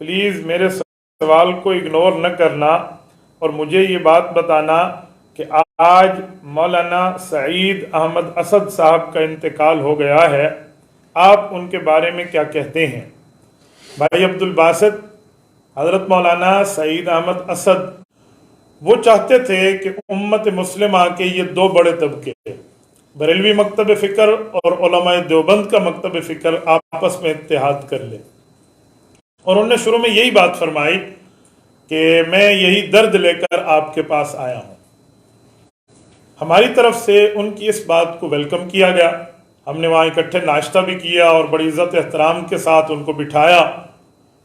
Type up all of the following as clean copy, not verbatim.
Please میرے سوال کو اگنور نہ کرنا اور مجھے یہ بات بتانا کہ آج مولانا سعید احمد اسد صاحب کا انتقال ہو گیا ہے، آپ ان کے بارے میں کیا کہتے ہیں؟ بھائی عبد الباسط، حضرت مولانا سعید احمد اسد وہ چاہتے تھے کہ امت مسلمہ کے یہ دو بڑے طبقے، بریلوی مکتب فکر اور علماء دیوبند کا مکتب فکر، آپس میں اتحاد کر لے، اور انہوں نے شروع میں یہی بات فرمائی کہ میں یہی درد لے کر آپ کے پاس آیا ہوں۔ ہماری طرف سے ان کی اس بات کو ویلکم کیا گیا، ہم نے وہاں اکٹھے ناشتہ بھی کیا اور بڑی عزت احترام کے ساتھ ان کو بٹھایا،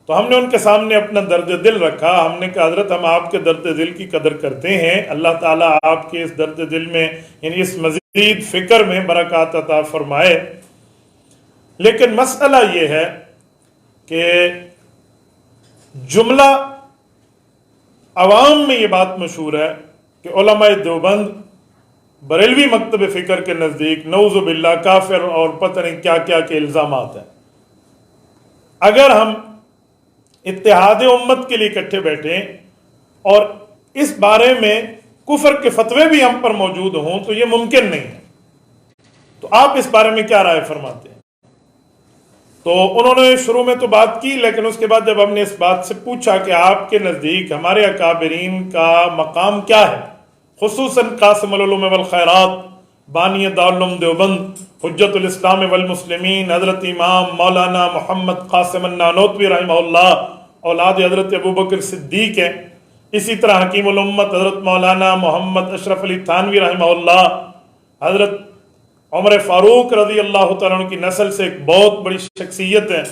تو ہم نے ان کے سامنے اپنا درد دل رکھا۔ ہم نے کہا حضرت ہم آپ کے درد دل کی قدر کرتے ہیں، اللہ تعالیٰ آپ کے اس درد دل میں یعنی اس مزید فکر میں برکات عطا فرمائے، لیکن مسئلہ یہ ہے کہ جملہ عوام میں یہ بات مشہور ہے کہ علماء دیوبند بریلوی مکتب فکر کے نزدیک نعوذ باللہ کافر اور پتہ نہیں کیا کیا کے الزامات ہیں۔ اگر ہم اتحاد امت کے لیے اکٹھے بیٹھیں اور اس بارے میں کفر کے فتوے بھی ہم پر موجود ہوں تو یہ ممکن نہیں ہے، تو آپ اس بارے میں کیا رائے فرماتے ہیں؟ تو انہوں نے شروع میں تو بات کی، لیکن اس کے بعد جب ہم نے اس بات سے پوچھا کہ آپ کے نزدیک ہمارے اکابرین کا مقام کیا ہے، خصوصاً قاسم العلوم والخیرات بانی دارالعلوم دیوبند حجت الاسلام والمسلمین حضرت امام مولانا محمد قاسم النانوتوی رحمہ اللہ اولاد حضرت ابوبکر صدیق ہیں، اسی طرح حکیم الامت حضرت مولانا محمد اشرف علی تھانوی رحمہ اللہ حضرت عمر فاروق رضی اللہ تعالیٰ عنہ کی نسل سے ایک بہت بڑی شخصیت ہے،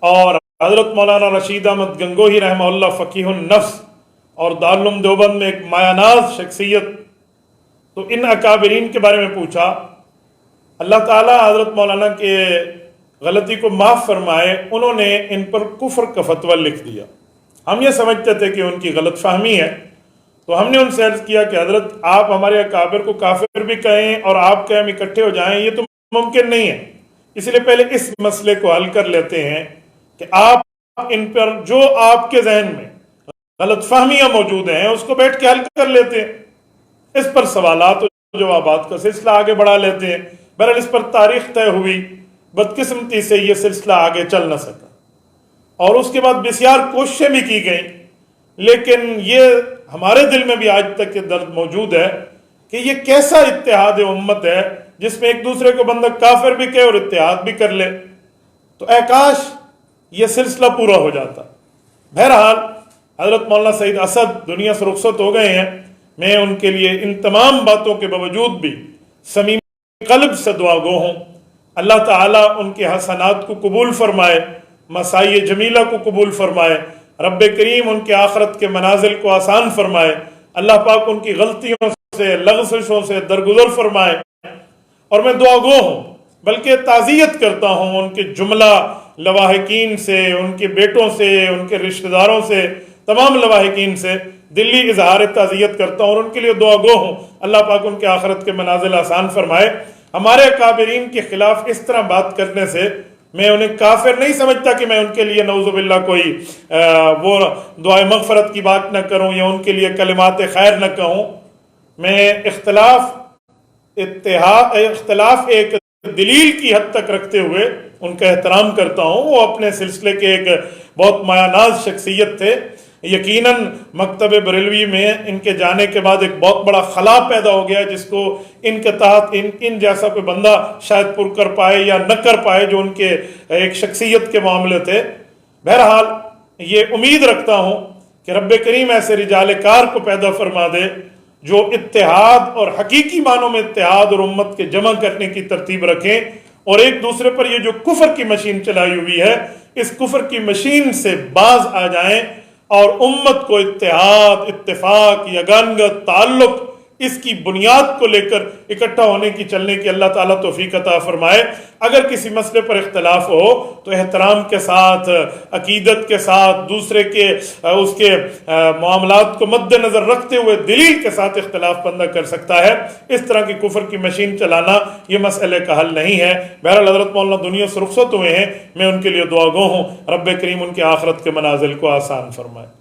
اور حضرت مولانا رشید احمد گنگوہی رحمہ اللہ فقیہ النفس اور دارالعلوم دیوبند میں ایک مایاناز شخصیت۔ تو ان اکابرین کے بارے میں پوچھا، اللہ تعالیٰ حضرت مولانا کے غلطی کو معاف فرمائے، انہوں نے ان پر کفر کا فتویٰ لکھ دیا۔ ہم یہ سمجھتے تھے کہ ان کی غلط فہمی ہے، تو ہم نے ان سے عرض کیا کہ حضرت آپ ہمارے اکابر کو کافر بھی کہیں اور آپ کہیں ہم اکٹھے ہو جائیں، یہ تو ممکن نہیں ہے، اس لیے پہلے اس مسئلے کو حل کر لیتے ہیں کہ آپ ان پر جو آپ کے ذہن میں غلط فہمیاں موجود ہیں اس کو بیٹھ کے حل کر لیتے ہیں، اس پر سوالات و جوابات کا سلسلہ آگے بڑھا لیتے ہیں۔ بہرحال اس پر تاریخ طے ہوئی، بدقسمتی سے یہ سلسلہ آگے چل نہ سکا، اور اس کے بعد بسیار کوششیں بھی کی گئیں، لیکن یہ ہمارے دل میں بھی آج تک یہ درد موجود ہے کہ یہ کیسا اتحاد امت ہے جس میں ایک دوسرے کو بندہ کافر بھی کہے اور اتحاد بھی کر لے، تو اے کاش یہ سلسلہ پورا ہو جاتا۔ بہرحال حضرت مولانا سعید اسد دنیا سے رخصت ہو گئے ہیں، میں ان کے لیے ان تمام باتوں کے باوجود بھی صمیم قلب سے دعا گو ہوں، اللہ تعالیٰ ان کے حسنات کو قبول فرمائے، مسائی جمیلہ کو قبول فرمائے، رب کریم ان کے آخرت کے منازل کو آسان فرمائے، اللہ پاک ان کی غلطیوں سے لغزشوں سے درگزر فرمائے، اور میں دعا گو ہوں بلکہ تعزیت کرتا ہوں ان کے جملہ لواحقین سے، ان کے بیٹوں سے، ان کے رشتہ داروں سے، تمام لواحقین سے دلی اظہار تعزیت کرتا ہوں اور ان کے لیے دعا گو ہوں، اللہ پاک ان کے آخرت کے منازل آسان فرمائے۔ ہمارے اکابرین کے خلاف اس طرح بات کرنے سے میں انہیں کافر نہیں سمجھتا کہ میں ان کے لیے نعوذ باللہ کوئی وہ دعائے مغفرت کی بات نہ کروں یا ان کے لیے کلمات خیر نہ کہوں۔ میں اختلاف ایک دلیل کی حد تک رکھتے ہوئے ان کا احترام کرتا ہوں، وہ اپنے سلسلے کے ایک بہت مایاناز شخصیت تھے، یقیناً مکتب بریلوی میں ان کے جانے کے بعد ایک بہت بڑا خلا پیدا ہو گیا جس کو ان کے تحت ان جیسا کوئی بندہ شاید پر کر پائے یا نہ کر پائے جو ان کے ایک شخصیت کے معاملے تھے۔ بہرحال یہ امید رکھتا ہوں کہ رب کریم ایسے رجال کار کو پیدا فرما دے جو اتحاد اور حقیقی معنوں میں اتحاد اور امت کے جمع کرنے کی ترتیب رکھیں، اور ایک دوسرے پر یہ جو کفر کی مشین چلائی ہوئی ہے اس کفر کی مشین سے باز آ جائیں اور امت کو اتحاد، اتفاق، یگانگت، تعلق اس کی بنیاد کو لے کر اکٹھا ہونے کی چلنے کی اللہ تعالیٰ توفیق عطا فرمائے۔ اگر کسی مسئلے پر اختلاف ہو تو احترام کے ساتھ، عقیدت کے ساتھ، دوسرے کے اس کے معاملات کو مد نظر رکھتے ہوئے دلیل کے ساتھ اختلاف بندہ کر سکتا ہے۔ اس طرح کی کفر کی مشین چلانا یہ مسئلے کا حل نہیں ہے۔ بہرحال حضرت مولانا دنیا سے رخصت ہوئے ہیں، میں ان کے لیے دعا گو ہوں، رب کریم ان کے آخرت کے منازل کو آسان فرمائے۔